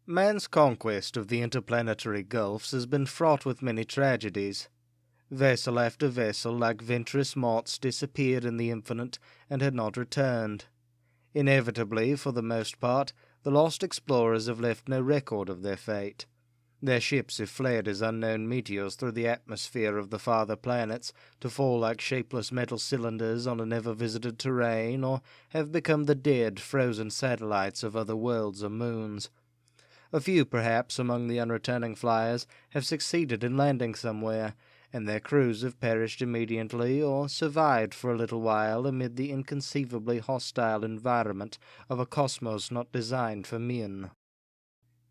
Man's conquest of the interplanetary gulfs has been fraught with many tragedies. Vessel after vessel, like venturous moths, disappeared in the infinite and had not returned. Inevitably, for the most part, the lost explorers have left no record of their fate. Their ships have fled as unknown meteors through the atmosphere of the farther planets, to fall like shapeless metal cylinders on a never-visited terrain, or have become the dead, frozen satellites of other worlds or moons. A few, perhaps, among the unreturning flyers have succeeded in landing somewhere, and their crews have perished immediately or survived for a little while amid the inconceivably hostile environment of a cosmos not designed for men.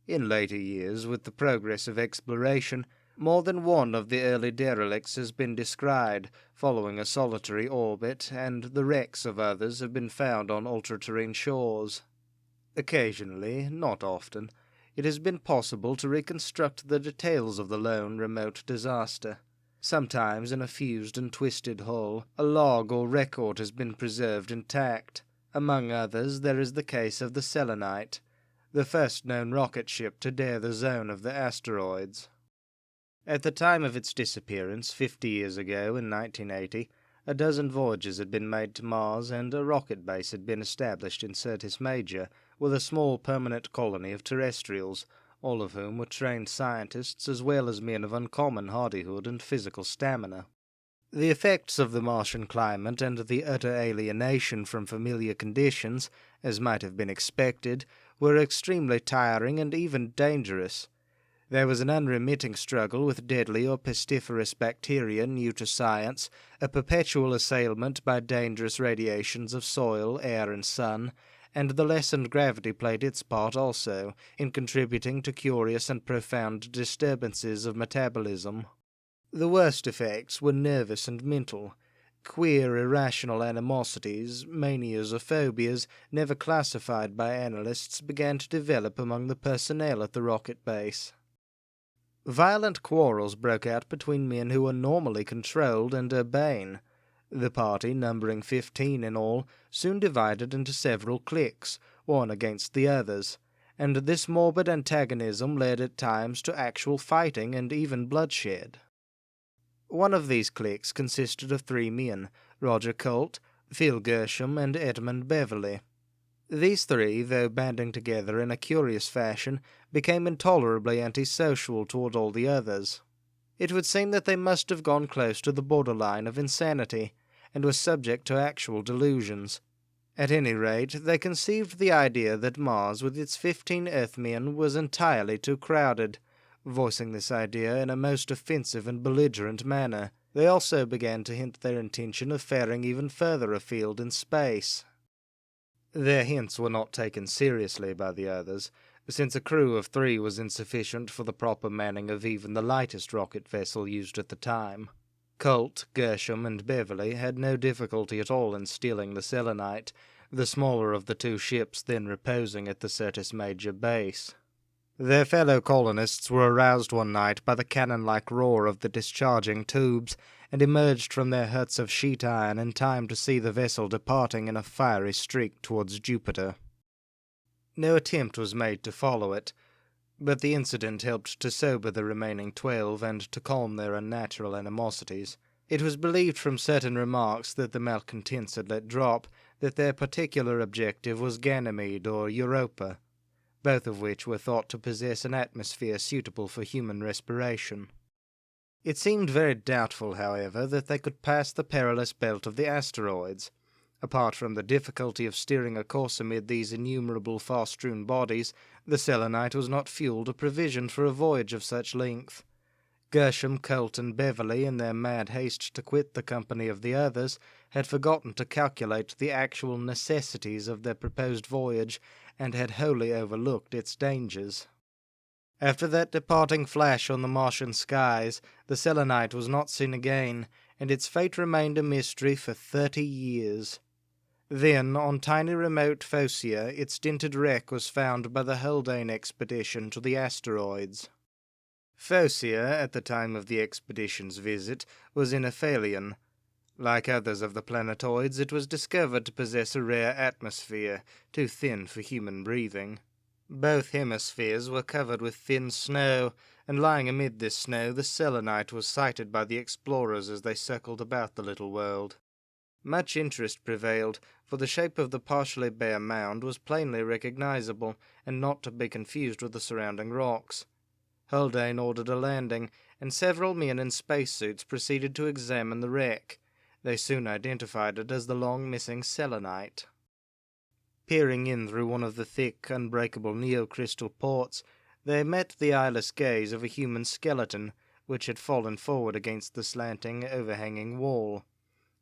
In later years, with the progress of exploration, more than one of the early derelicts has been descried, following a solitary orbit, and the wrecks of others have been found on ultra-terrene shores. Occasionally, not often, it has been possible to reconstruct the details of the lone remote disaster. Sometimes in a fused and twisted hull, a log or record has been preserved intact. Among others, there is the case of the Selenite, the first known rocket ship to dare the zone of the asteroids. At the time of its disappearance, 50 years ago in 1980, a dozen voyages had been made to Mars and a rocket base had been established in Syrtis Major, with a small permanent colony of terrestrials, all of whom were trained scientists as well as men of uncommon hardihood and physical stamina. The effects of the Martian climate and the utter alienation from familiar conditions, as might have been expected, were extremely tiring and even dangerous. There was an unremitting struggle with deadly or pestiferous bacteria new to science, a perpetual assailment by dangerous radiations of soil, air, and sun, and the lessened gravity played its part also, in contributing to curious and profound disturbances of metabolism. The worst effects were nervous and mental. Queer, irrational animosities, manias or phobias, never classified by analysts, began to develop among the personnel at the rocket base. Violent quarrels broke out between men who were normally controlled and urbane. The party, numbering 15 in all, soon divided into several cliques, one against the others, and this morbid antagonism led at times to actual fighting and even bloodshed. One of these cliques consisted of 3 men, Roger Colt, Phil Gershom, and Edmund Beverley. These 3, though banding together in a curious fashion, became intolerably antisocial toward all the others. It would seem that they must have gone close to the borderline of insanity, and were subject to actual delusions. At any rate, they conceived the idea that Mars, with its 15 Earthmen, was entirely too crowded. Voicing this idea in a most offensive and belligerent manner, they also began to hint their intention of faring even further afield in space. Their hints were not taken seriously by the others, since a crew of 3 was insufficient for the proper manning of even the lightest rocket vessel used at the time. Colt, Gershom, and Beverley had no difficulty at all in stealing the Selenite, the smaller of the 2 ships then reposing at the Syrtis Major base. Their fellow colonists were aroused one night by the cannon-like roar of the discharging tubes, and emerged from their huts of sheet iron in time to see the vessel departing in a fiery streak towards Jupiter. No attempt was made to follow it, but the incident helped to sober the remaining 12 and to calm their unnatural animosities. It was believed from certain remarks that the malcontents had let drop that their particular objective was Ganymede or Europa, both of which were thought to possess an atmosphere suitable for human respiration. It seemed very doubtful, however, that they could pass the perilous belt of the asteroids. Apart from the difficulty of steering a course amid these innumerable far-strewn bodies, the Selenite was not fueled or provisioned for a voyage of such length. Gershom, Colt, and Beverley, in their mad haste to quit the company of the others, had forgotten to calculate the actual necessities of their proposed voyage, and had wholly overlooked its dangers. After that departing flash on the Martian skies, the Selenite was not seen again, and its fate remained a mystery for 30 years. Then, on tiny remote Phocea, its dinted wreck was found by the Haldane expedition to the asteroids. Phocea, at the time of the expedition's visit, was in aphelion. Like others of the planetoids, it was discovered to possess a rare atmosphere, too thin for human breathing. Both hemispheres were covered with thin snow, and lying amid this snow the selenite was sighted by the explorers as they circled about the little world. Much interest prevailed, for the shape of the partially bare mound was plainly recognizable, and not to be confused with the surrounding rocks. Haldane ordered a landing, and several men in spacesuits proceeded to examine the wreck. They soon identified it as the long-missing selenite. Peering in through one of the thick, unbreakable neocrystal ports, they met the eyeless gaze of a human skeleton, which had fallen forward against the slanting, overhanging wall.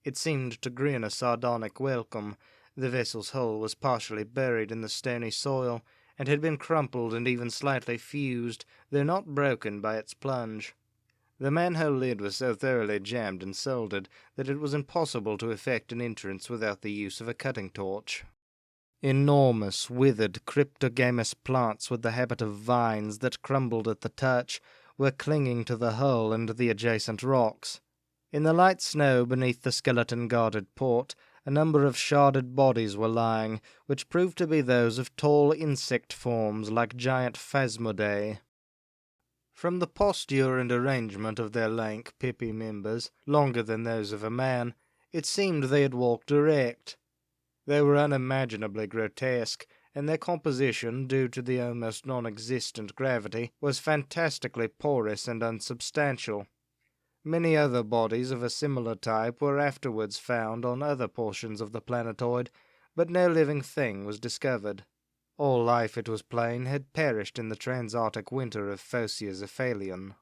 It seemed to grin a sardonic welcome. The vessel's hull was partially buried in the stony soil, and had been crumpled and even slightly fused, though not broken by its plunge. The manhole lid was so thoroughly jammed and soldered that it was impossible to effect an entrance without the use of a cutting torch. Enormous, withered, cryptogamous plants with the habit of vines that crumbled at the touch were clinging to the hull and the adjacent rocks. In the light snow beneath the skeleton-guarded port, a number of sharded bodies were lying, which proved to be those of tall insect forms like giant phasmodiae. From the posture and arrangement of their lank, pippy members, longer than those of a man, it seemed they had walked erect. They were unimaginably grotesque, and their composition, due to the almost non-existent gravity, was fantastically porous and unsubstantial. Many other bodies of a similar type were afterwards found on other portions of the planetoid, but no living thing was discovered. All life, it was plain, had perished in the transantarctic winter of Phocaea's aphelion.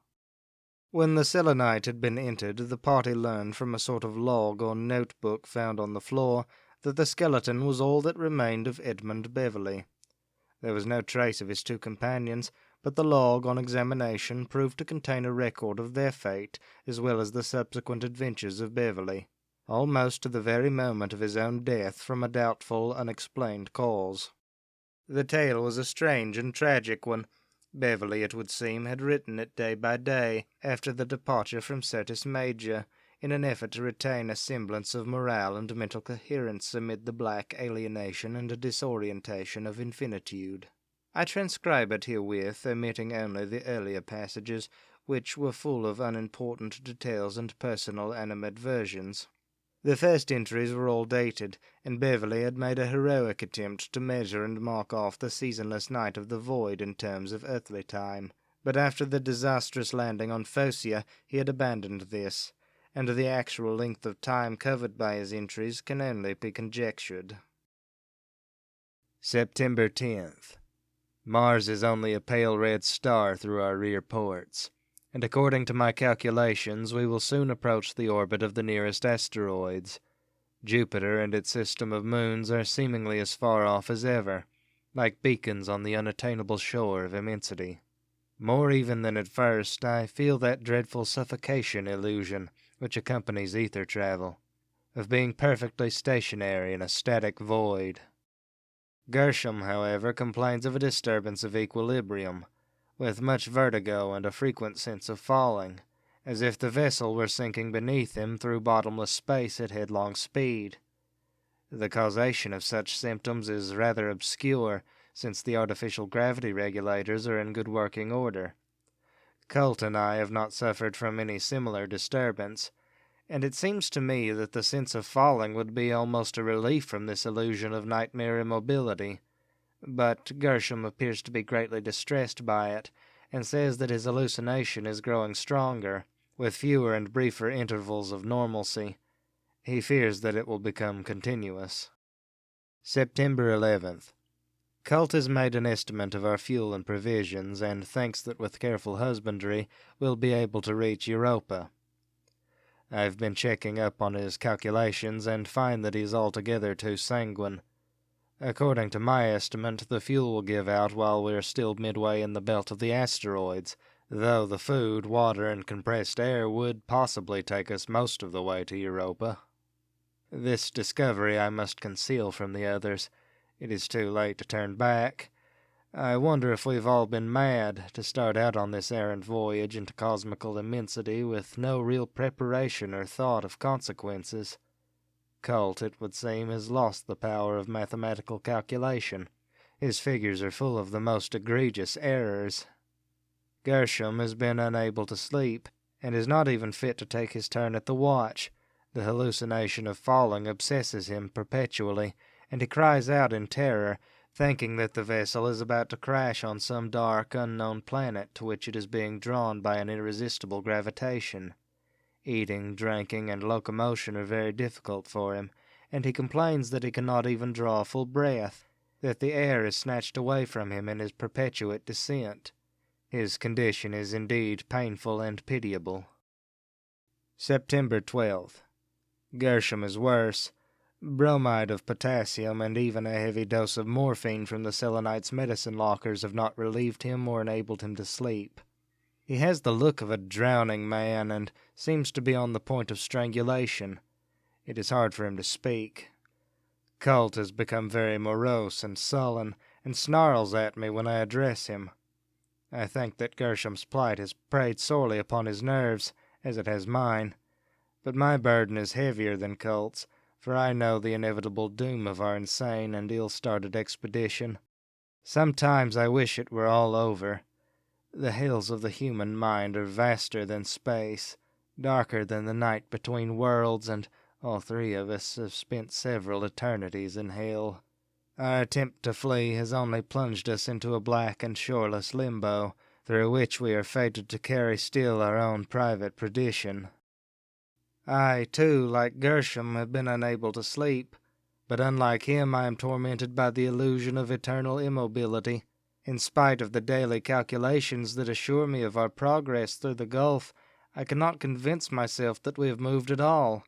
When the selenite had been entered, the party learned from a sort of log or notebook found on the floor that the skeleton was all that remained of Edmund Beverley. There was no trace of his two companions, but the log, on examination, proved to contain a record of their fate, as well as the subsequent adventures of Beverley, almost to the very moment of his own death from a doubtful, unexplained cause. The tale was a strange and tragic one. Beverley, it would seem, had written it day by day, after the departure from Certus Major, in an effort to retain a semblance of morale and mental coherence amid the black alienation and disorientation of infinitude. I transcribe it herewith, omitting only the earlier passages, which were full of unimportant details and personal animadversions. The first entries were all dated, and Beverley had made a heroic attempt to measure and mark off the seasonless night of the void in terms of earthly time. But after the disastrous landing on Phocea, he had abandoned this, and the actual length of time covered by his entries can only be conjectured. September 10th. Mars is only a pale red star through our rear ports, and according to my calculations we will soon approach the orbit of the nearest asteroids. Jupiter and its system of moons are seemingly as far off as ever, like beacons on the unattainable shore of immensity. More even than at first, I feel that dreadful suffocation illusion which accompanies ether travel, of being perfectly stationary in a static void. Gershom, however, complains of a disturbance of equilibrium, with much vertigo and a frequent sense of falling, as if the vessel were sinking beneath him through bottomless space at headlong speed. The causation of such symptoms is rather obscure, since the artificial gravity regulators are in good working order. Colt and I have not suffered from any similar disturbance, and it seems to me that the sense of falling would be almost a relief from this illusion of nightmare immobility. But Gershom appears to be greatly distressed by it, and says that his hallucination is growing stronger, with fewer and briefer intervals of normalcy. He fears that it will become continuous. September 11th. Colt has made an estimate of our fuel and provisions, and thinks that with careful husbandry we'll be able to reach Europa. I've been checking up on his calculations, and find that he's altogether too sanguine. According to my estimate, the fuel will give out while we're still midway in the belt of the asteroids, though the food, water, and compressed air would possibly take us most of the way to Europa. This discovery I must conceal from the others. It is too late to turn back. I wonder if we've all been mad to start out on this errant voyage into cosmical immensity with no real preparation or thought of consequences. Colt, it would seem, has lost the power of mathematical calculation. His figures are full of the most egregious errors. Gershom has been unable to sleep, and is not even fit to take his turn at the watch. The hallucination of falling obsesses him perpetually, and he cries out in terror, thinking that the vessel is about to crash on some dark, unknown planet to which it is being drawn by an irresistible gravitation. Eating, drinking, and locomotion are very difficult for him, and he complains that he cannot even draw a full breath, that the air is snatched away from him in his perpetuate descent. His condition is indeed painful and pitiable. September 12th. Gershom is worse. Bromide of potassium and even a heavy dose of morphine from the Selenite's medicine lockers have not relieved him or enabled him to sleep. He has the look of a drowning man and seems to be on the point of strangulation. It is hard for him to speak. Colt has become very morose and sullen, and snarls at me when I address him. I think that Gershom's plight has preyed sorely upon his nerves, as it has mine, but my burden is heavier than Colt's, for I know the inevitable doom of our insane and ill-started expedition. Sometimes I wish it were all over. The hills of the human mind are vaster than space, darker than the night between worlds, and all three of us have spent several eternities in hell. Our attempt to flee has only plunged us into a black and shoreless limbo, through which we are fated to carry still our own private perdition. I, too, like Gershom, have been unable to sleep, but unlike him I am tormented by the illusion of eternal immobility. In spite of the daily calculations that assure me of our progress through the gulf, I cannot convince myself that we have moved at all.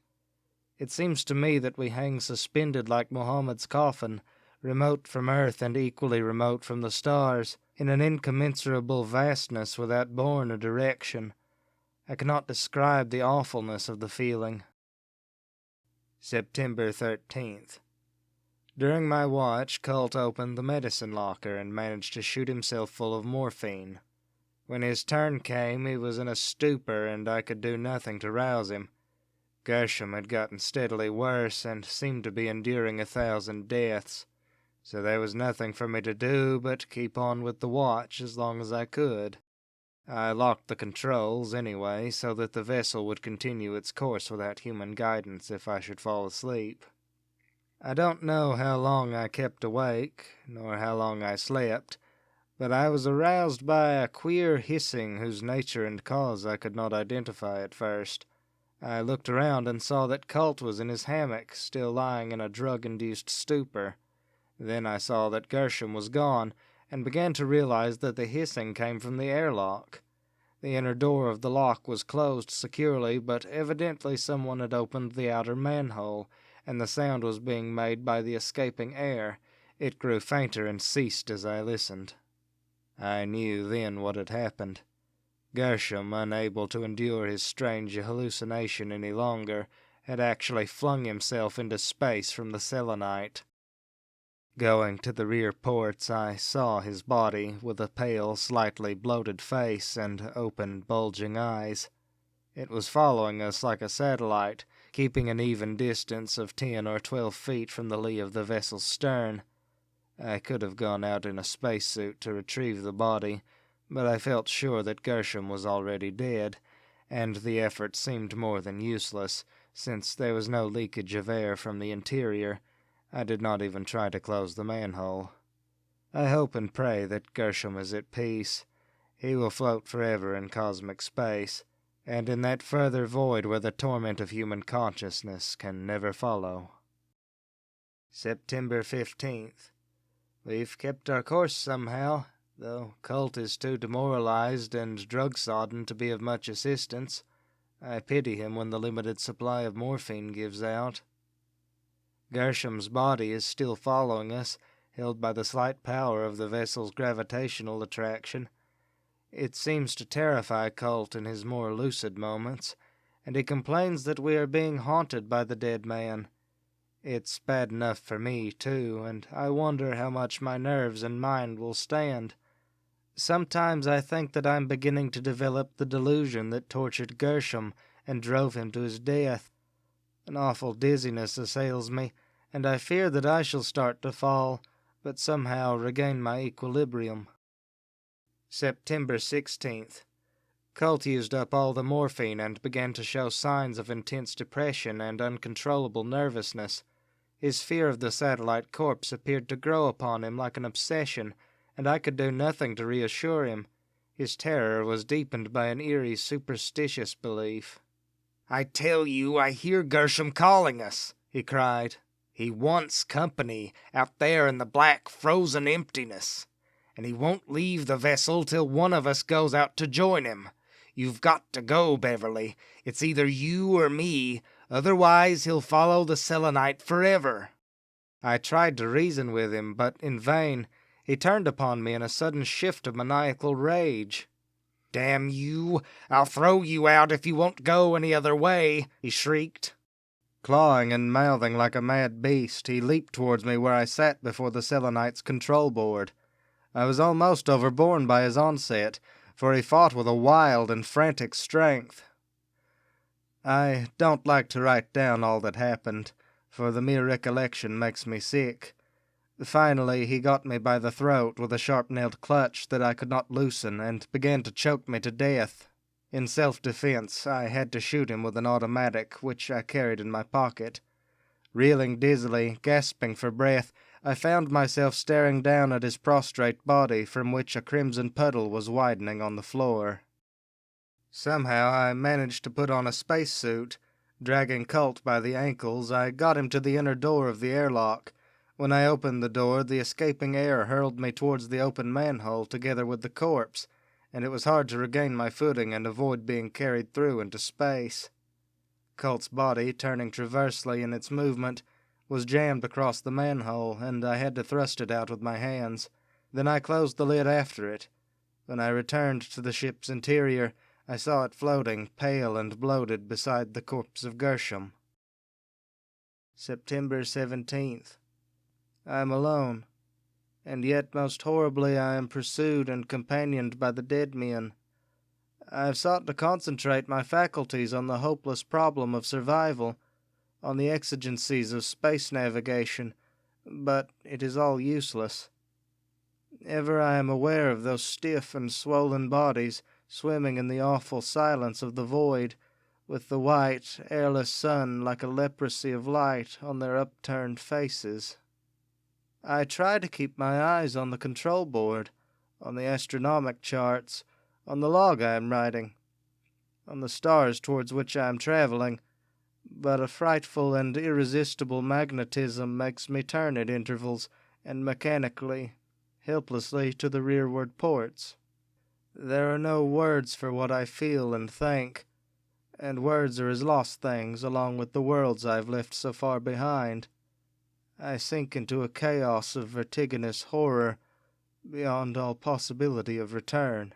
It seems to me that we hang suspended like Mohammed's coffin, remote from earth and equally remote from the stars, in an incommensurable vastness without bourne or direction. I cannot describe the awfulness of the feeling. September 13th. During my watch, Colt opened the medicine locker and managed to shoot himself full of morphine. When his turn came, he was in a stupor, and I could do nothing to rouse him. Gershom had gotten steadily worse, and seemed to be enduring 1,000 deaths, so there was nothing for me to do but keep on with the watch as long as I could. I locked the controls, anyway, so that the vessel would continue its course without human guidance if I should fall asleep. I don't know how long I kept awake, nor how long I slept, but I was aroused by a queer hissing whose nature and cause I could not identify at first. I looked around and saw that Colt was in his hammock, still lying in a drug-induced stupor. Then I saw that Gershom was gone, and began to realize that the hissing came from the airlock. The inner door of the lock was closed securely, but evidently someone had opened the outer manhole, and the sound was being made by the escaping air. It grew fainter and ceased as I listened. I knew then what had happened. Gershom, unable to endure his strange hallucination any longer, had actually flung himself into space from the selenite. Going to the rear ports, I saw his body, with a pale, slightly bloated face and open, bulging eyes. It was following us like a satellite, keeping an even distance of 10 or 12 feet from the lee of the vessel's stern. I could have gone out in a spacesuit to retrieve the body, but I felt sure that Gershom was already dead, and the effort seemed more than useless, since there was no leakage of air from the interior. I did not even try to close the manhole. I hope and pray that Gershom is at peace. He will float forever in cosmic space, and in that further void where the torment of human consciousness can never follow. September 15th. We've kept our course somehow, though Colt is too demoralized and drug-sodden to be of much assistance. I pity him when the limited supply of morphine gives out. Gershom's body is still following us, held by the slight power of the vessel's gravitational attraction. It seems to terrify Colt in his more lucid moments, and he complains that we are being haunted by the dead man. It's bad enough for me, too, and I wonder how much my nerves and mind will stand. Sometimes I think that I'm beginning to develop the delusion that tortured Gershom and drove him to his death. An awful dizziness assails me, and I fear that I shall start to fall, but somehow regained my equilibrium. September 16th. Colt used up all the morphine and began to show signs of intense depression and uncontrollable nervousness. His fear of the satellite corpse appeared to grow upon him like an obsession, and I could do nothing to reassure him. His terror was deepened by an eerie, superstitious belief. "I tell you, I hear Gershom calling us," he cried. "He wants company out there in the black, frozen emptiness, and he won't leave the vessel till one of us goes out to join him. You've got to go, Beverly. It's either you or me. Otherwise, he'll follow the Selenite forever." I tried to reason with him, but in vain. He turned upon me in a sudden shift of maniacal rage. "Damn you! I'll throw you out if you won't go any other way," he shrieked. Clawing and mouthing like a mad beast, he leaped towards me where I sat before the Selenite's control board. I was almost overborne by his onset, for he fought with a wild and frantic strength. I don't like to write down all that happened, for the mere recollection makes me sick. Finally, he got me by the throat with a sharp-nailed clutch that I could not loosen and began to choke me to death. In self-defense, I had to shoot him with an automatic, which I carried in my pocket. Reeling dizzily, gasping for breath, I found myself staring down at his prostrate body, from which a crimson puddle was widening on the floor. Somehow I managed to put on a spacesuit. Dragging Colt by the ankles, I got him to the inner door of the airlock. When I opened the door, the escaping air hurled me towards the open manhole together with the corpse, and it was hard to regain my footing and avoid being carried through into space. Colt's body, turning transversely in its movement, was jammed across the manhole, and I had to thrust it out with my hands. Then I closed the lid after it. When I returned to the ship's interior, I saw it floating, pale and bloated, beside the corpse of Gershom. September 17th. I am alone, and yet most horribly I am pursued and companioned by the dead men. I have sought to concentrate my faculties on the hopeless problem of survival, on the exigencies of space navigation, but it is all useless. Ever I am aware of those stiff and swollen bodies swimming in the awful silence of the void, with the white, airless sun like a leprosy of light on their upturned faces. I try to keep my eyes on the control board, on the astronomic charts, on the log I am writing, on the stars towards which I am traveling, but a frightful and irresistible magnetism makes me turn at intervals, and mechanically, helplessly, to the rearward ports. There are no words for what I feel and think, and words are as lost things along with the worlds I have left so far behind. I sink into a chaos of vertiginous horror, beyond all possibility of return.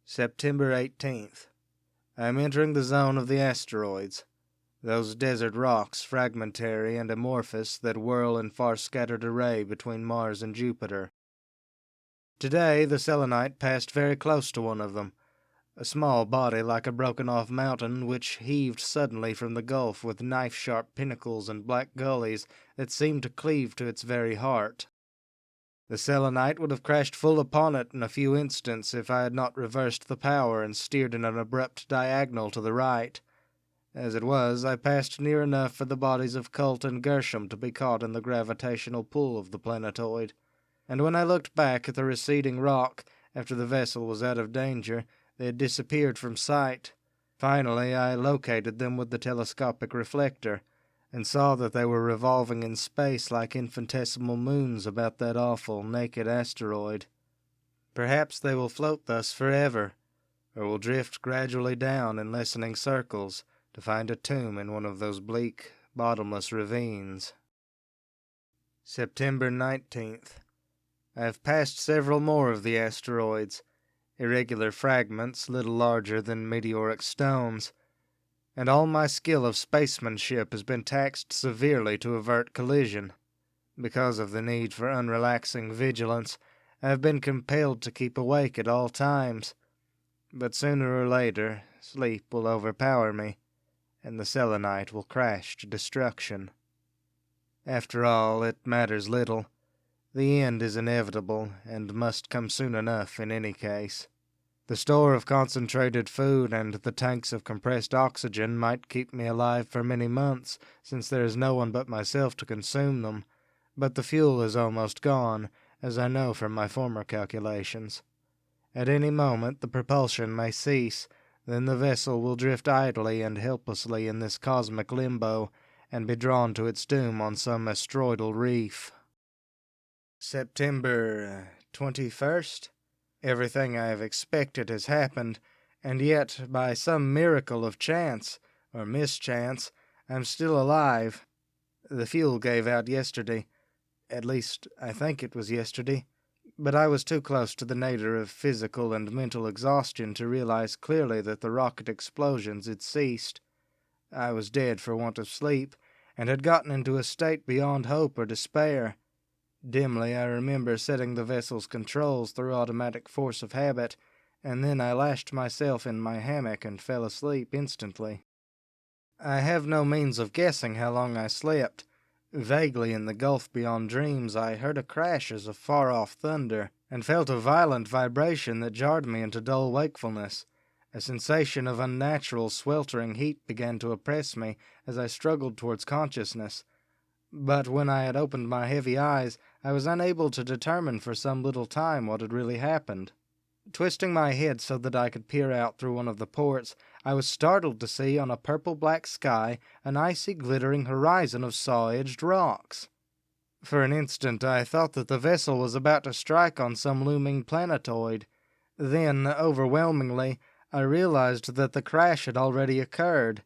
September 18th. I am entering the zone of the asteroids, those desert rocks, fragmentary and amorphous, that whirl in far-scattered array between Mars and Jupiter. Today the Selenite passed very close to one of them, a small body like a broken-off mountain which heaved suddenly from the gulf with knife-sharp pinnacles and black gullies that seemed to cleave to its very heart. The Selenite would have crashed full upon it in a few instants if I had not reversed the power and steered in an abrupt diagonal to the right. As it was, I passed near enough for the bodies of Colt and Gershom to be caught in the gravitational pull of the planetoid, and when I looked back at the receding rock after the vessel was out of danger, they had disappeared from sight. Finally, I located them with the telescopic reflector, and saw that they were revolving in space like infinitesimal moons about that awful, naked asteroid. Perhaps they will float thus forever, or will drift gradually down in lessening circles to find a tomb in one of those bleak, bottomless ravines. September 19th. I have passed several more of the asteroids, irregular fragments little larger than meteoric stones, and all my skill of spacemanship has been taxed severely to avert collision. Because of the need for unrelaxing vigilance, I have been compelled to keep awake at all times, but sooner or later sleep will overpower me, and the Selenite will crash to destruction. After all, it matters little. The end is inevitable, and must come soon enough in any case. The store of concentrated food and the tanks of compressed oxygen might keep me alive for many months, since there is no one but myself to consume them, but the fuel is almost gone, as I know from my former calculations. At any moment the propulsion may cease, then the vessel will drift idly and helplessly in this cosmic limbo, and be drawn to its doom on some asteroidal reef. September 21st. Everything I have expected has happened, and yet, by some miracle of chance, or mischance, I'm still alive. The fuel gave out yesterday. At least, I think it was yesterday. But I was too close to the nadir of physical and mental exhaustion to realize clearly that the rocket explosions had ceased. I was dead for want of sleep, and had gotten into a state beyond hope or despair. Dimly I remember setting the vessel's controls through automatic force of habit, and then I lashed myself in my hammock and fell asleep instantly. I have no means of guessing how long I slept. Vaguely in the gulf beyond dreams I heard a crash as of far-off thunder, and felt a violent vibration that jarred me into dull wakefulness. A sensation of unnatural, sweltering heat began to oppress me as I struggled towards consciousness. But when I had opened my heavy eyes, I was unable to determine for some little time what had really happened. Twisting my head so that I could peer out through one of the ports, I was startled to see on a purple-black sky an icy glittering horizon of saw-edged rocks. For an instant I thought that the vessel was about to strike on some looming planetoid. Then, overwhelmingly, I realized that the crash had already occurred,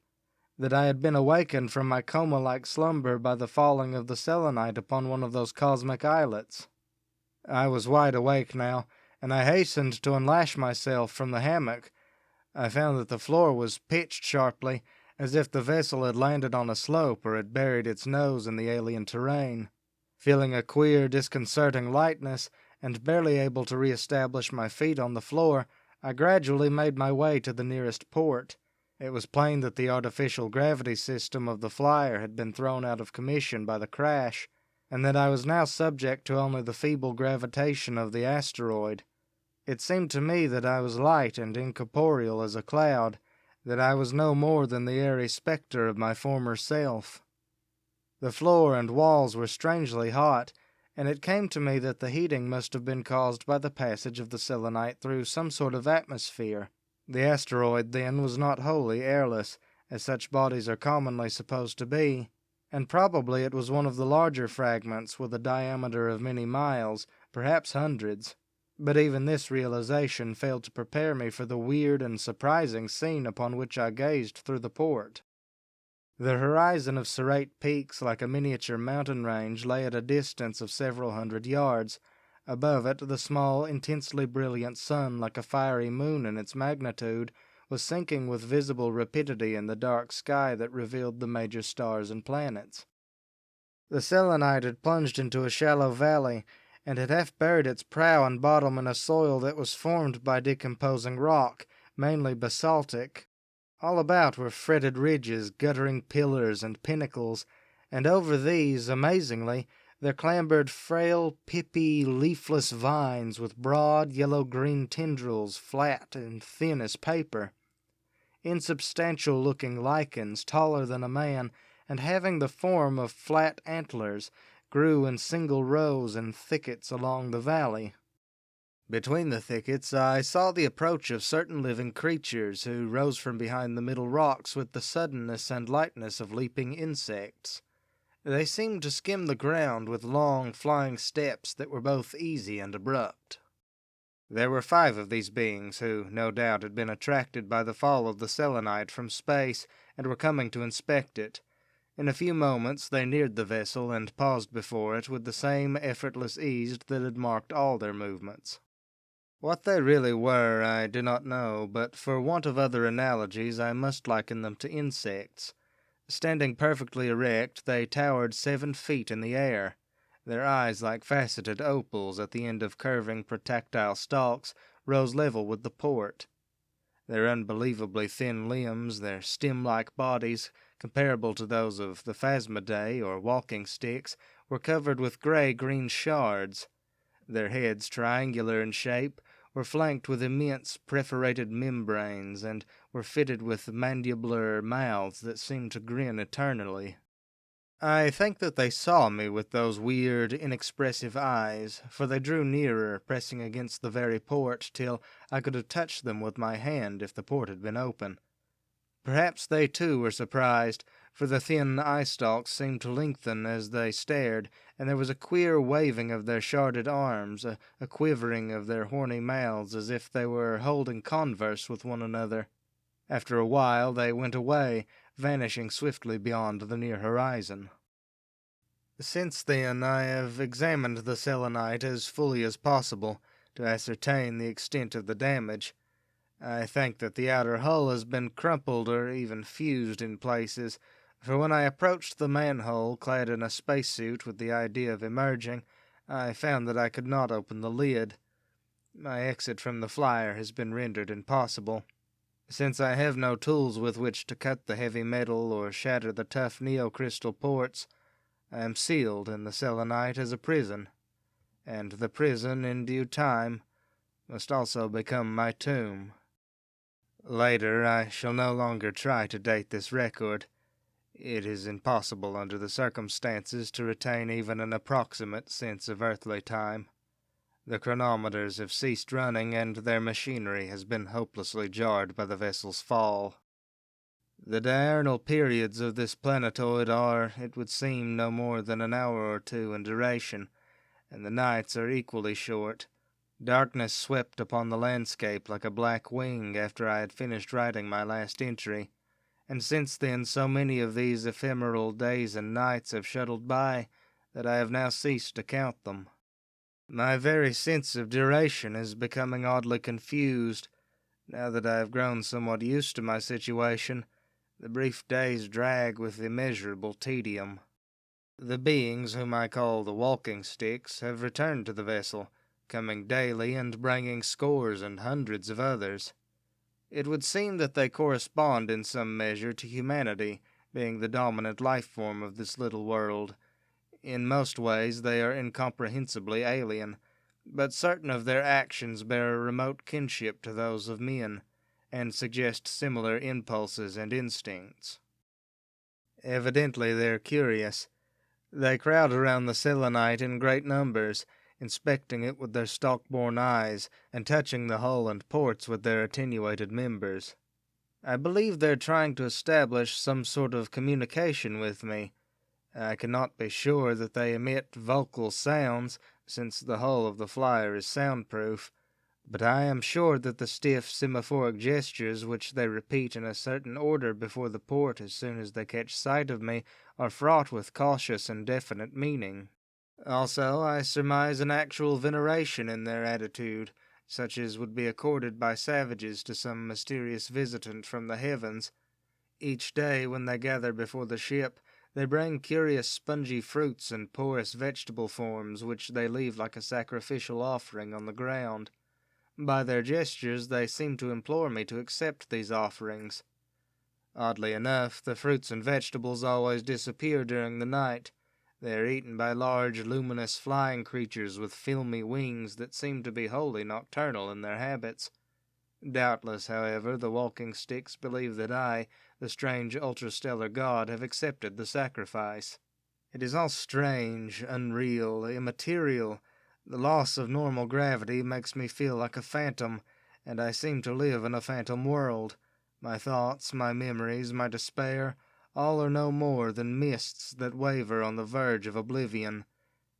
that I had been awakened from my coma-like slumber by the falling of the selenite upon one of those cosmic islets. I was wide awake now, and I hastened to unlash myself from the hammock. I found that the floor was pitched sharply, as if the vessel had landed on a slope or had buried its nose in the alien terrain. Feeling a queer, disconcerting lightness, and barely able to re-establish my feet on the floor, I gradually made my way to the nearest port. It was plain that the artificial gravity system of the flyer had been thrown out of commission by the crash, and that I was now subject to only the feeble gravitation of the asteroid. It seemed to me that I was light and incorporeal as a cloud, that I was no more than the airy spectre of my former self. The floor and walls were strangely hot, and it came to me that the heating must have been caused by the passage of the selenite through some sort of atmosphere. The asteroid, then, was not wholly airless, as such bodies are commonly supposed to be, and probably it was one of the larger fragments with a diameter of many miles, perhaps hundreds. But even this realization failed to prepare me for the weird and surprising scene upon which I gazed through the port. The horizon of serrate peaks like a miniature mountain range lay at a distance of several hundred yards. Above it, the small, intensely brilliant sun, like a fiery moon in its magnitude, was sinking with visible rapidity in the dark sky that revealed the major stars and planets. The selenite had plunged into a shallow valley, and had half buried its prow and bottom in a soil that was formed by decomposing rock, mainly basaltic. All about were fretted ridges, guttering pillars, and pinnacles, and over these, amazingly, there clambered frail, pippy, leafless vines with broad, yellow-green tendrils, flat and thin as paper. Insubstantial-looking lichens, taller than a man, and having the form of flat antlers, grew in single rows and thickets along the valley. Between the thickets I saw the approach of certain living creatures who rose from behind the middle rocks with the suddenness and lightness of leaping insects. They seemed to skim the ground with long, flying steps that were both easy and abrupt. There were 5 of these beings who, no doubt, had been attracted by the fall of the selenite from space and were coming to inspect it. In a few moments they neared the vessel and paused before it with the same effortless ease that had marked all their movements. What they really were I do not know, but for want of other analogies I must liken them to insects. Standing perfectly erect, they towered 7 feet in the air. Their eyes, like faceted opals at the end of curving projectile stalks, rose level with the port. Their unbelievably thin limbs, their stem-like bodies, comparable to those of the Phasmidae or walking sticks, were covered with gray-green shards. Their heads, triangular in shape, were flanked with immense perforated membranes, and were fitted with mandibular mouths that seemed to grin eternally. I think that they saw me with those weird, inexpressive eyes, for they drew nearer, pressing against the very port, till I could have touched them with my hand if the port had been open. Perhaps they too were surprised, for the thin eye stalks seemed to lengthen as they stared, and there was a queer waving of their sharded arms, a quivering of their horny mouths, as if they were holding converse with one another. After a while they went away, vanishing swiftly beyond the near horizon. Since then I have examined the selenite as fully as possible, to ascertain the extent of the damage. I think that the outer hull has been crumpled or even fused in places, for when I approached the manhole clad in a spacesuit with the idea of emerging, I found that I could not open the lid. My exit from the flyer has been rendered impossible. Since I have no tools with which to cut the heavy metal or shatter the tough neocrystal ports, I am sealed in the selenite as a prison, and the prison, in due time, must also become my tomb. Later, I shall no longer try to date this record. It is impossible under the circumstances to retain even an approximate sense of earthly time. The chronometers have ceased running, and their machinery has been hopelessly jarred by the vessel's fall. The diurnal periods of this planetoid are, it would seem, no more than an hour or two in duration, and the nights are equally short. Darkness swept upon the landscape like a black wing after I had finished writing my last entry, and since then so many of these ephemeral days and nights have shuttled by that I have now ceased to count them. My very sense of duration is becoming oddly confused. Now that I have grown somewhat used to my situation, the brief days drag with immeasurable tedium. The beings whom I call the walking sticks have returned to the vessel, coming daily and bringing scores and hundreds of others. It would seem that they correspond in some measure to humanity, being the dominant life form of this little world. In most ways they are incomprehensibly alien, but certain of their actions bear a remote kinship to those of men, and suggest similar impulses and instincts. Evidently they're curious. They crowd around the selenite in great numbers, inspecting it with their stalk-borne eyes, and touching the hull and ports with their attenuated members. I believe they're trying to establish some sort of communication with me. I cannot be sure that they emit vocal sounds, since the hull of the flyer is soundproof, but I am sure that the stiff semaphoric gestures which they repeat in a certain order before the port as soon as they catch sight of me are fraught with cautious and definite meaning. Also, I surmise an actual veneration in their attitude, such as would be accorded by savages to some mysterious visitant from the heavens. Each day, when they gather before the ship, they bring curious spongy fruits and porous vegetable forms which they leave like a sacrificial offering on the ground. By their gestures they seem to implore me to accept these offerings. Oddly enough, the fruits and vegetables always disappear during the night. They are eaten by large, luminous flying creatures with filmy wings that seem to be wholly nocturnal in their habits. Doubtless, however, the walking sticks believe that I, the strange ultrastellar god, have accepted the sacrifice. It is all strange, unreal, immaterial. The loss of normal gravity makes me feel like a phantom, and I seem to live in a phantom world. My thoughts, my memories, my despair, all are no more than mists that waver on the verge of oblivion,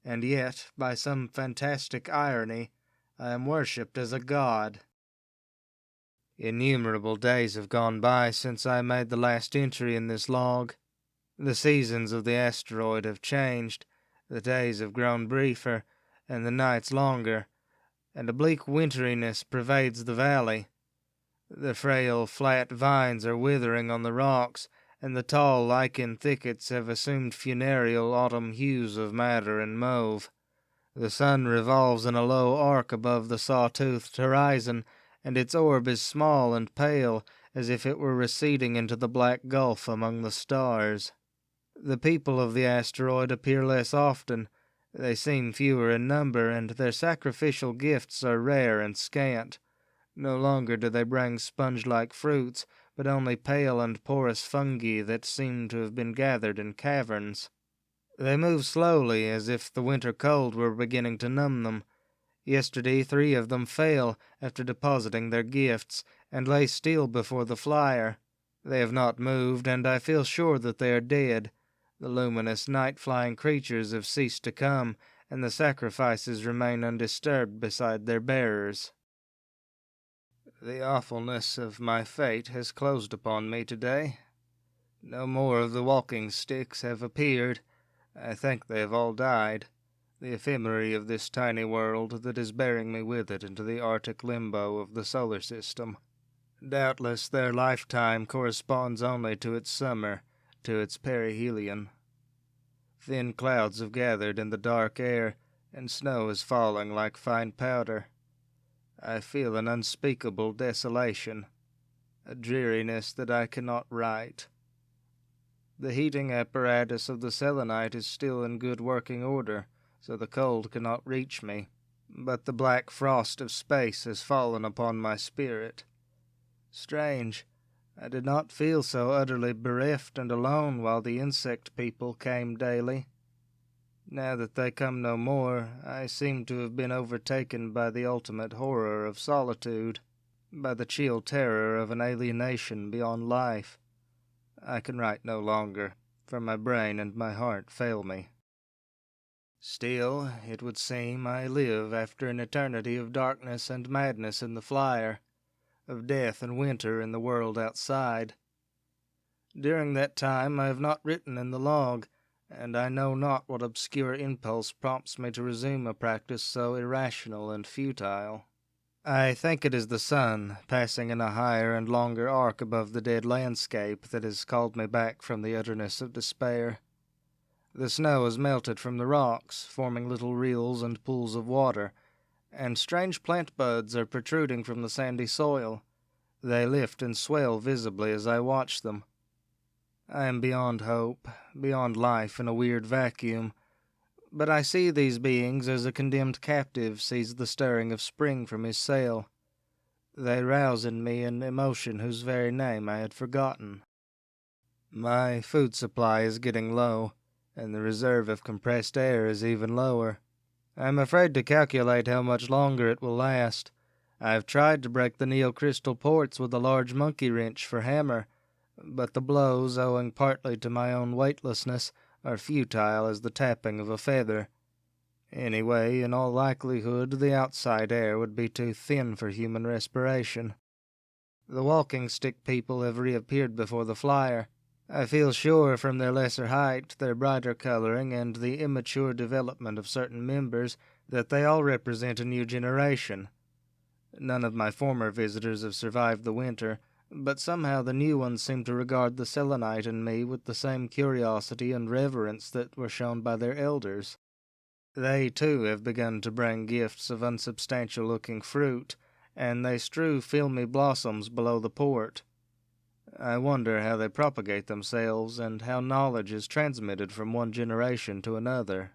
and yet, by some fantastic irony, I am worshipped as a god. Innumerable days have gone by since I made the last entry in this log. The seasons of the asteroid have changed, the days have grown briefer, and the nights longer, and a bleak winteriness pervades the valley. The frail, flat vines are withering on the rocks, and the tall lichen thickets have assumed funereal autumn hues of madder and mauve. The sun revolves in a low arc above the saw-toothed horizon, and its orb is small and pale, as if it were receding into the black gulf among the stars. The people of the asteroid appear less often, they seem fewer in number, and their sacrificial gifts are rare and scant. No longer do they bring sponge-like fruits, but only pale and porous fungi that seem to have been gathered in caverns. They move slowly, as if the winter cold were beginning to numb them. Yesterday 3 of them fell after depositing their gifts, and lay still before the flyer. They have not moved, and I feel sure that they are dead. The luminous night-flying creatures have ceased to come, and the sacrifices remain undisturbed beside their bearers. The awfulness of my fate has closed upon me today. No more of the walking sticks have appeared. I think they have all died. The ephemery of this tiny world that is bearing me with it into the arctic limbo of the solar system. Doubtless their lifetime corresponds only to its summer, to its perihelion. Thin clouds have gathered in the dark air, and snow is falling like fine powder. I feel an unspeakable desolation, a dreariness that I cannot write. The heating apparatus of the selenite is still in good working order, so the cold cannot reach me, but the black frost of space has fallen upon my spirit. Strange, I did not feel so utterly bereft and alone while the insect people came daily. Now that they come no more, I seem to have been overtaken by the ultimate horror of solitude, by the chill terror of an alienation beyond life. I can write no longer, for my brain and my heart fail me. Still, it would seem I live after an eternity of darkness and madness in the flyer, of death and winter in the world outside. During that time I have not written in the log, and I know not what obscure impulse prompts me to resume a practice so irrational and futile. I think it is the sun, passing in a higher and longer arc above the dead landscape, that has called me back from the utterness of despair. The snow has melted from the rocks, forming little rills and pools of water, and strange plant buds are protruding from the sandy soil. They lift and swell visibly as I watch them. I am beyond hope, beyond life in a weird vacuum, but I see these beings as a condemned captive sees the stirring of spring from his sail. They rouse in me an emotion whose very name I had forgotten. My food supply is getting low, and the reserve of compressed air is even lower. I am afraid to calculate how much longer it will last. I have tried to break the neo-crystal ports with a large monkey wrench for hammer, but the blows, owing partly to my own weightlessness, are futile as the tapping of a feather. Anyway, in all likelihood, the outside air would be too thin for human respiration. The walking-stick people have reappeared before the flyer. I feel sure from their lesser height, their brighter coloring, and the immature development of certain members that they all represent a new generation. None of my former visitors have survived the winter, but somehow the new ones seem to regard the selenite and me with the same curiosity and reverence that were shown by their elders. They, too, have begun to bring gifts of unsubstantial-looking fruit, and they strew filmy blossoms below the port. I wonder how they propagate themselves, and how knowledge is transmitted from one generation to another.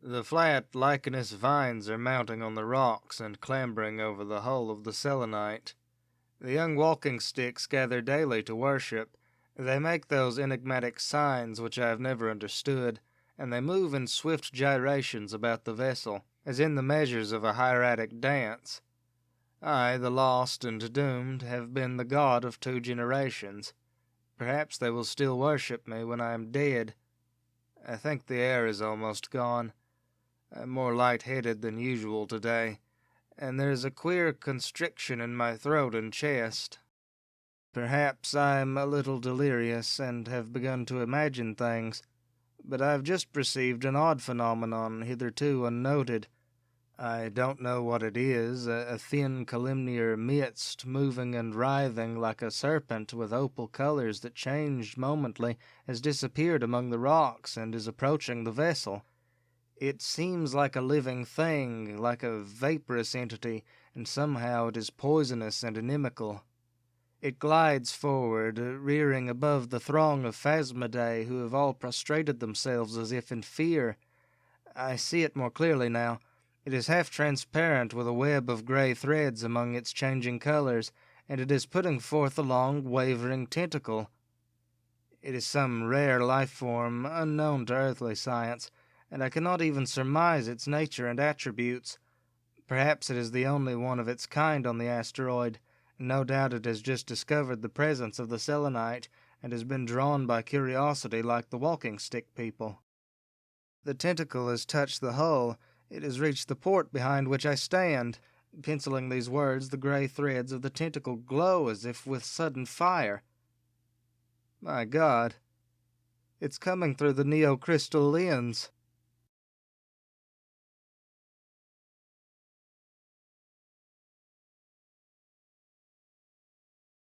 The flat, lichenous vines are mounting on the rocks and clambering over the hull of the selenite. The young walking-sticks gather daily to worship. They make those enigmatic signs which I have never understood, and they move in swift gyrations about the vessel, as in the measures of a hieratic dance. I, the lost and doomed, have been the god of 2 generations. Perhaps they will still worship me when I am dead. I think the air is almost gone. I am more light-headed than usual today, and there is a queer constriction in my throat and chest. Perhaps I am a little delirious and have begun to imagine things, but I have just perceived an odd phenomenon hitherto unnoted. I don't know what it is, a thin columnar mist moving and writhing like a serpent with opal colors that changed momently, has disappeared among the rocks and is approaching the vessel. It seems like a living thing, like a vaporous entity, and somehow it is poisonous and inimical. It glides forward, rearing above the throng of Phasmidae who have all prostrated themselves as if in fear. I see it more clearly now. It is half transparent with a web of gray threads among its changing colors, and it is putting forth a long, wavering tentacle. It is some rare life form unknown to earthly science, and I cannot even surmise its nature and attributes. Perhaps it is the only one of its kind on the asteroid, and no doubt it has just discovered the presence of the selenite and has been drawn by curiosity like the walking stick people. The tentacle has touched the hull. It has reached the port behind which I stand. Penciling these words, the gray threads of the tentacle glow as if with sudden fire. My God, it's coming through the neocrystal lens.